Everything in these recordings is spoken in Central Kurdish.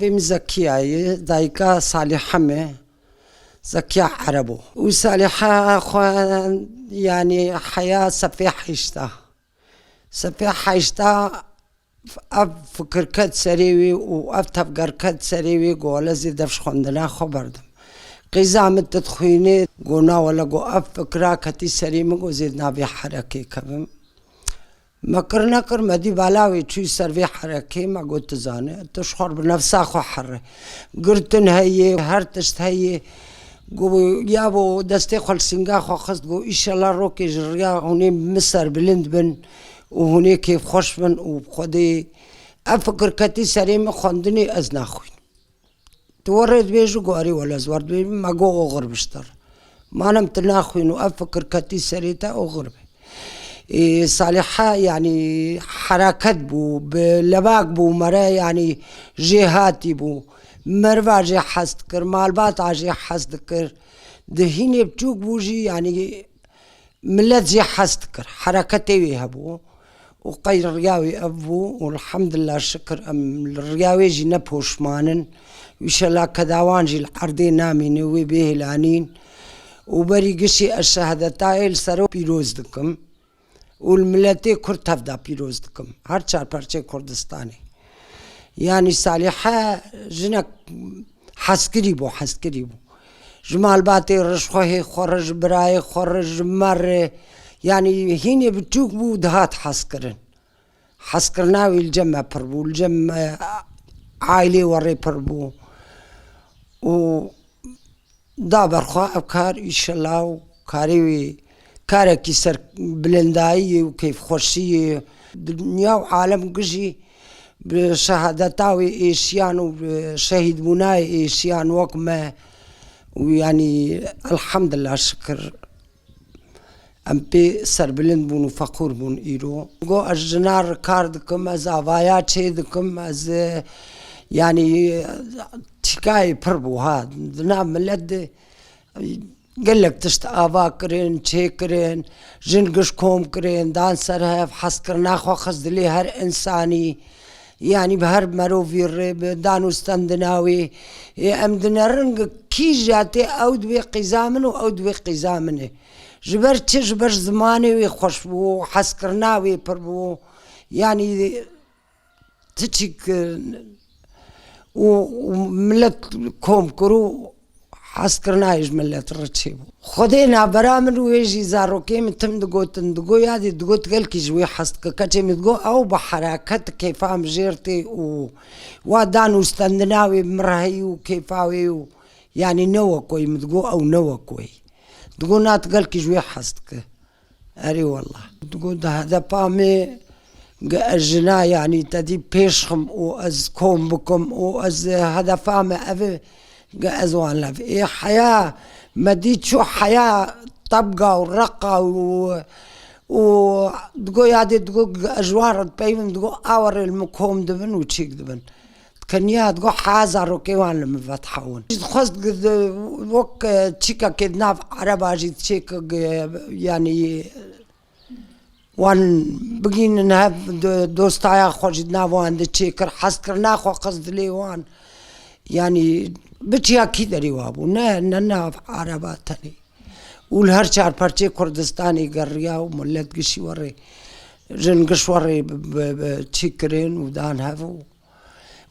أبي زكية دايكا صالحة زكية عربو وصالحة أخوان يعني حياة سفيح حيشتا فكر كد سريوي وأفتفقر كد سريوي قول زي دفش خوندنا خبردم قيزام التدخيني قونا ولا قو أفكرا كتي سريمي قو زيدنا بحركي كبم مكر مدي بالاوي تشوي سر حركي ما قلت زاني تشخر بنفسها خو حره قرتن هي هرتشت هي قو يابو دستي خل سنغا خو خست قو إن شاء الله روكي جريا هوني مصر بلند بن وهوني كيف خوش بن وخدي أفكر كتي سريمي خوندني أزنا خوين تورد بيجو قواري ولا زورد بيجو ما قو أغرب اشتر ما نمت ناخوين وأفكر كتي سريتا أغرب صالحة يعني حركات بو بلباك بو مرا يعني جهاتي بو مروا جي حست كر مالبات عجي حست كر دهيني بتوك بوجي يعني ملت جي حست كر حركتي ويها بو وقير الرياوي أبو والحمد لله شكر أم الرياوي جي نبوش مانن وإن الله كداوان جي العردين نامين وبيه العنين وبري قشي الشهادتايل سرو بيروز دكم والملتي كرد تفدا بيروز دكم هر چار پرچه كردستاني يعني صالحة جنك حسكري بو جمال باتي رشخوهي خورج براي خورج مر يعني هيني بتوك بو دهات حسكرناوي الجمع بربو الجمع عائلي وري بربو و دابر خوا أبكار إن شاء الله وكاريوي كاركي سر بلندائي وكيف خوشي دنيا وعالم قجي بشهادتاوي إيشيان وشهيد بناي إيشيان وكما ويعني الحمد لله شكر أم بي سر بلند بون وفقور بون إيرو قو الجنار كاردكم از آوايا چيدكم از يعني تشكاي بربو هاد دنا ملد قالك تشت آوا كرين چه كرين جنگش كوم كرين دان سر هف حس کرنا خو خزد لي هر إنساني يعني بهر مروفي الرب دانو استندناوي ام دنرنگ كي جاتي او دوي قزامن و او دوي قزامنه جبر چه جبر زماني وي خوش بو حس کرناوي بربو يعني تشيك وملت كوم كرو حس کرنایش ملت رچه بو خودینا برامن ویجی زاروکی متم دگو یادی دگو تقل کی جوی حس کچه متگو او بحرکت کیفام جرتی و دانو استندناوي مرهي وكيفاوي يعني نوا كوي متقو او نوا كوي دقو نات قال كي جوي حسك اري والله دقو ده هذا بامي الجنا يعني تدي بيشخم واز كوم بكم واز هذا فامي افي ازوان لف ايه حياه مديت شو حياه طبقه ورقه و دقو يادي دقو اجوار بيمن دقو اور المكوم دبن وتشيك دبن كنيا دقو حازر وكيوان لما فتحون خصد وك تشيكا كدناف عربا جي تشيك يعني وان بقين نهب دوستايا خوجدنا وان تشيكر حسكرنا خو قصد لي وان يعني بتشيا كده ريوابو نا عربا تاني والهر چار پرچه كردستاني قريا وملت قشي وري جن قش وري بتشيكرين ودان هفو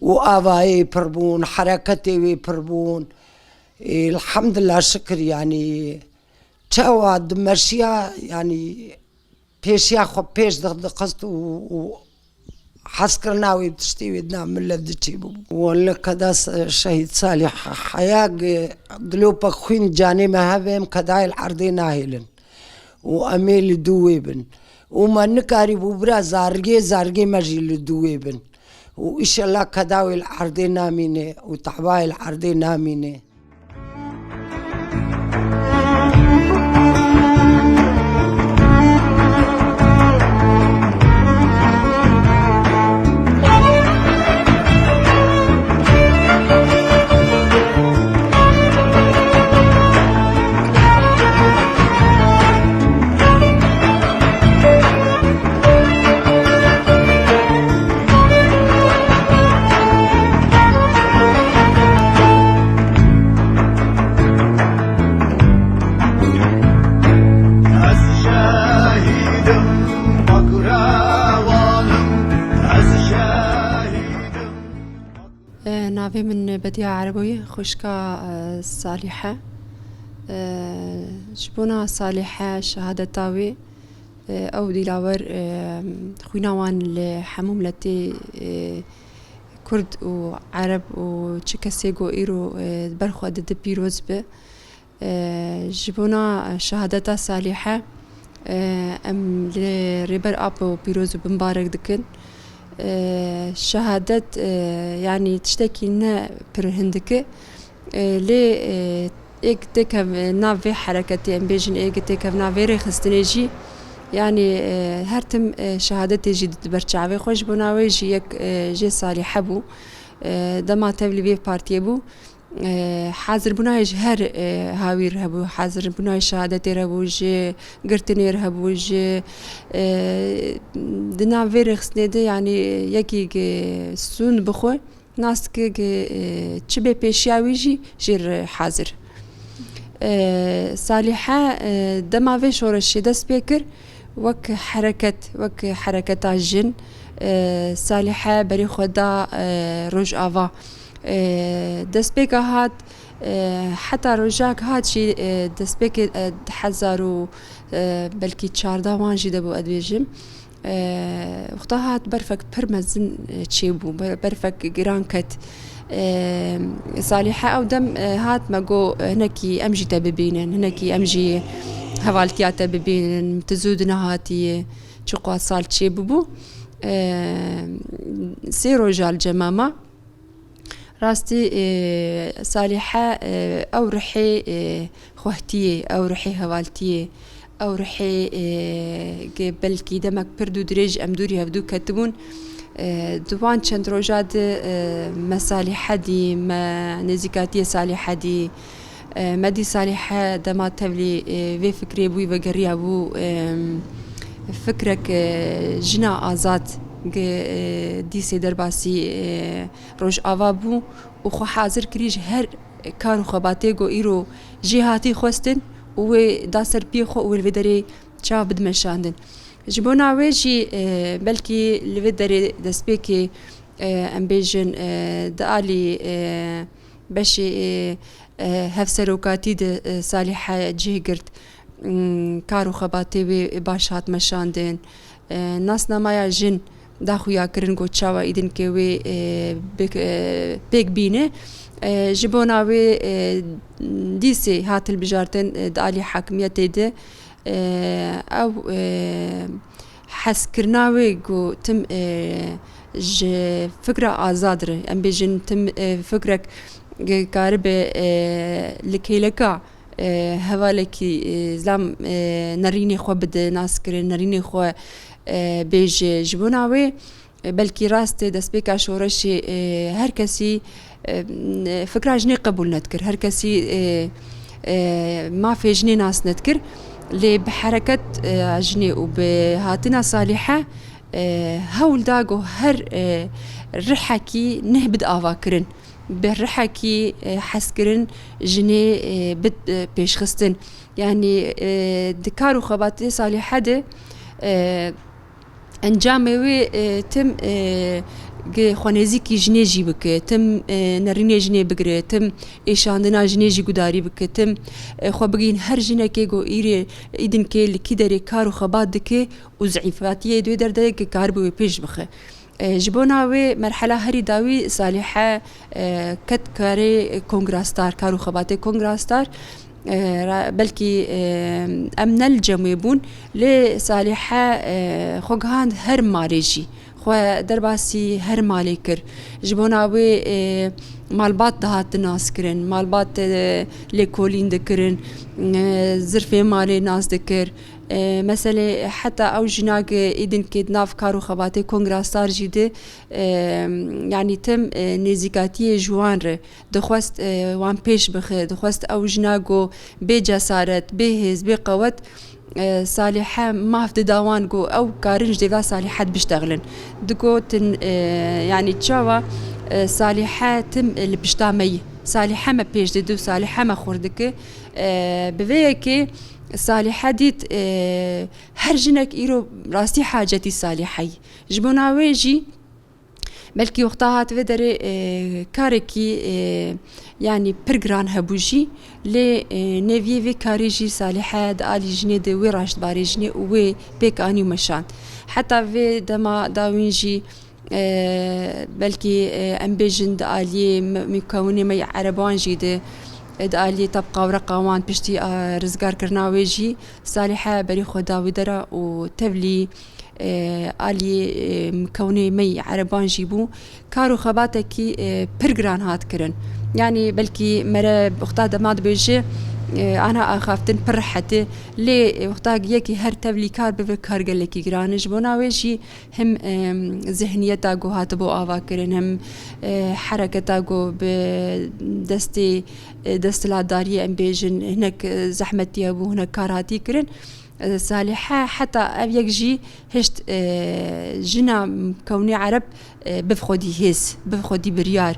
وآبائي بربون حركتي بربون الحمد لله شكر يعني توا دمشيا يعني بيشيا خو بيش دقست و حسكرناوي بتشتي ودنا ملت دتشيبو ولا كدا شهيد صالح حياق دلوبا خوين جاني ما هبهم كداي العرضي ناهلن واميل دويبن وما نكاري ببرا زارجي مجي دويبن وإن شاء الله كداوي العرضي نامينه وتعباي العرضي نامينه بديعة عربية خشكا صالحة جبونا صالحة شهادة تاوي أو ديلاور خويناوان الحموم لتي كرد وعرب وتشكسيغو إيرو برخو أدد بيروز به جبونا شهادة صالحة أم لريبر أبو بيروز بمبارك دكن شهادة يعني تشتكي لنا برهندك لي اكتك نافي حركتي ام بيجن اكتك نافي رخصتنيجي يعني هرتم شهادتي جديد برچاوي خوش بناوي جيك جي صالح بو دما تبلي بي بارتي بو حاضر بنايش هر هاوير هبو حاضر بناي شهادتي ربو جي قرتنير هبو جي دنا فيرخسني دي يعني يكي سون بخو ناس كي تشبه بيشياوي جي جير حاضر صالحة دما في شورش دس بيكر وك حركة الجن صالحة بري خدا روج آفا دس بيكا هات حتى رجاك هات شي دس بيك حزارو بلكي تشاردا وانجي دبو أدويجم وقتا هات برفك برمزن تشيبو برفك جرانكت صالحة أو دم هات ماجو هناكي أمجي تببينن هناكي أمجي هوالتيا تببينن تزودنا هاتي شقوات صال تشيبو سيرو جال جمامة راستي صالحة أو رحي خوهتية أو رحي هوالتية أو رحي بلكي دمك بردو دريج أمدوري هفدو كتبون دوان چند روجاد مصالحة دي ما نزيكاتية صالحة دي مدي صالحة دما تبلي في فكري بوي وقريا بو فكرك جنا آزاد دي سيدر باسي روج آوا بو وخو حاضر كريج هر كارو خباتي گو ايرو جهاتي خوستن و داسر بي خو و الفدري چا بدمشاندن جبونا ويجي بلكي الفدري دسبيكي امبيجن دالي بشي هفسروكاتي د صالحة جهگرت كارو خباتي باشات مشاندن ناس نمايا جن داخويا كرن گو چاوا ايدن كوي بيك بينه جبونا وي ديسي هات البجارتن دالي حاكمية ده او حس كرناوي گو تم فكرة آزادر ام بيجن تم فكرك قارب لكيلكا هوالكي زلام نريني خو بد ناس كرن نريني خو بيج جبوناوي بلكي راست دسبيكا شورشي هر كسي فكرة جني قبول نذكر هر كسي ما في جني ناس نذكر اللي بحركة جني وبهاتنا صالحة هول داغو هر رحكي نهبد آفاكرن برحكي حسكرن جني بد بيشخستن يعني دكارو خباتي صالحة ده انجامي تم خوانزيكي جني جيبك تم نريني جني بقري تم إيشاندنا جني جي قداري بك تم خو بقين هر جني كيغو إيري إيدن كي لكي داري كارو خبات دكي وزعيفاتي دوي در دايك كاربو بيش بخي جبوناوي مرحلة هري داوي صالحة كت كاري كونغراستار كارو خباتي كونغراستار بلكي أمن الجميبون لصالحة خوغهاند هر ماريجي خو درباسي هر مالي كر جبوناوي مالبات دهات ناس كرن مالبات لكولين دكرن زرفي مالي ناس دكر مثلا حتى او جناق ايدن كيد ناف كارو خباتي كونغراستار جيده يعني تم نزيكاتي جوان دخواست وان بيش بخ دخواست او جناقو بجسارت بهز بقوت صالحة ما في داوان جو أو كارنج ديفا صالحات بيشتغلن دقو تن يعني تشاوا صالحة تم اللي بيشتامي صالحة ما بيش دو صالحة ما خوردك بفيكي صالحة ديت هر جنك إيرو راسي حاجتي صالحي جبونا ويجي بلکی وقتا هات و داره کاری کی یعنی پرگران هبوجی لی نویه و کاری جی صالحه دالی جنه دوی راشد باری جنه و بیک آنی مشان حتی و دما داوینجی بلکی ام بیجن دالی میکونی می عربان جیده دالی طبقه ورقوان پشتی رزگار کرناوی جی صالحه بری خدا و داره و تبلی آلی مكوني مي عربان جيبو كارو خباتكي برجران هات كرن يعني بلكي مرة بختار دماد بيجي أنا أخافتن برحتي لي وقتا يكي هر تبلي كار بفكار قالكي جرانج بناويجي هم ذهنية تاجو هاتبو آوا كرن هم حركة تاجو بدستي دست العدارية ام بيجن هناك زحمتي أبو هناك كاراتي كرن صالحة حتى أبيك جي هشت جنا كوني عرب بفخدي هيس بفخدي بريار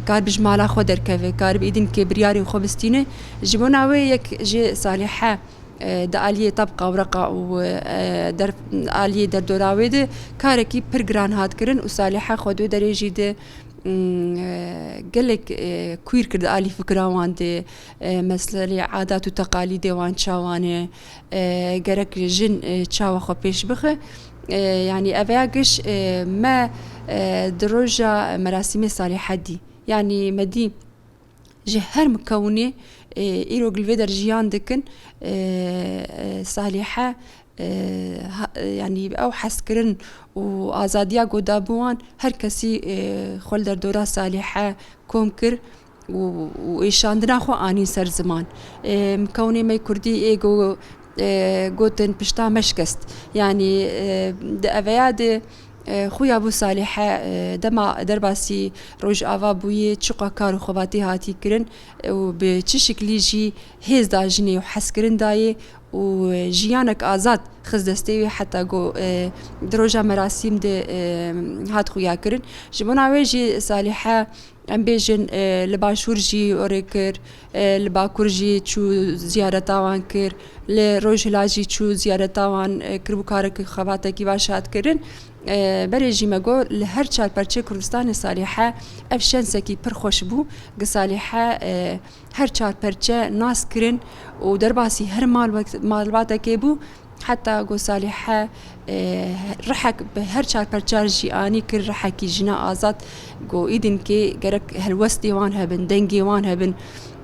كار بجمالا خودر كيف كار بإيدن كبرياري وخبستينه جبونا ويك جي صالحة دالية طبقة ورقة ودر آلية در دوراويد كاركي برجران هاد كرن وصالحة خدو دريجي ده قالك كوير كرد آلي فكرة وانده مثل عادات وتقاليد وان شاوانه قرك جن شاوة خو بيش بخه يعني أبيعش ما دروجة مراسم صالحة دي يعني مدي جهر مكوني إيرو قلبي جيان دكن صالحة يعني أو حسكرن وآزادية قدابوان هر كسي خل در دورة صالحة كومكر وإيشاندنا خو آني سر زمان مكوني مي كردي إيجو قوتن بشتا مشكست يعني أفياد خويا ابو صالحة دما درباسي روج آوا بويه تشقا كارو خواتي هاتي كرن وبچ شكلي جي هيز داجني وحس كرن داي وجيانك آزاد خز دستي حتى جو دروجا مراسم دي هات خويا كرن جبونا ويجي صالحة ام بيجن لباشور جي اوريكر لباكور جي چو زيارتاوان كر لروج لاجي چو زيارتاوان كربو كارك خواتكي باشات كرن بريجي مگو لهر چار پرچه کردستان صالحة افشان سكي پر خوش بو صالحة هر چار پرچه ناس کرن و درباسي هر مالباتا كيبو حتى جو صالحة رحك بهر چار پرچار جي آني كر رحكي جنا آزاد جو إيدن كي گرك هلوستي وان هبن دنگي وان هبن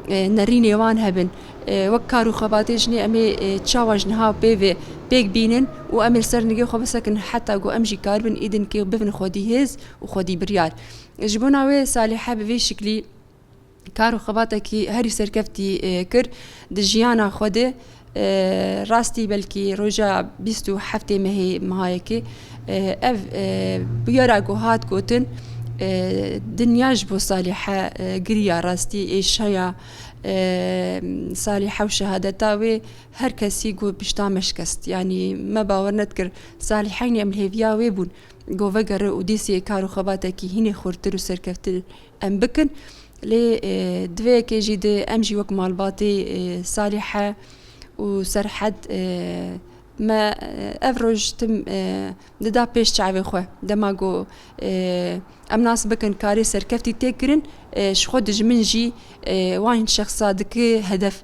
نريني وان هبن وكارو خباتي جني أمي تشاوا جنها بيفي بيك بينن وأمي سرنجي خبسكن حتى جو أمجي كاربن إيدن كي بفن خودي هز وخودي بريار جبونا وي صالحة بفي شكلي كارو خباتكي هري سركفتي كر دجيانا خودي راستي بلكي رجع بيستو حفتي مهايكي اف بيارا جوهات كوتن دنياج بو صالحة قريا راستي ايش هيا صالحة وشهادتاوي هر كسي جو بشتا مشكست يعني ما باور نذكر صالحين يعمل هيفيا ويبون جو فقر وديسي كارو خباتكي هني خورتر وسركفتر ام بكن لي دوي كيجي دي امجي وك مالباتي صالحة وسرحد ما افرج تم ددا بيش شعبي خو دما جو ام ناس بكن كاري سركفتي تكرن شخود منجي وين شخصا دك هدف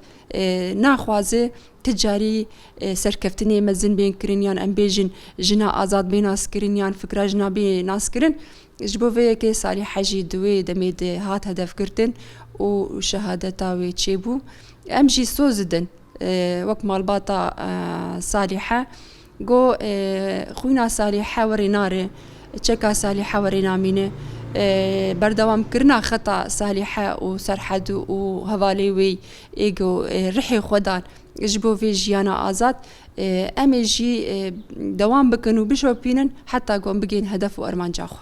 ناخوازه تجاري سركفتني مزن بين كرينيان ام بيجن جنا ازاد بين ناس كرينيان فكره جنا بين ناس كرن جبو في صالحة جي دوي دميد هات هدف كرتن وشهادتاوي تشيبو امجي سوزدن وقت مالباطا صالحة جو خوينا صالحة وريناري تشكا صالحة ورينامينه بردوام كرنا خطأ صالحة وسرحد وهواليوي إيجو رحي خدان جبو في جيانا آزاد أمي جي دوام بكنو بشو بينن حتى قوم بجين هدف وأرمان جاخو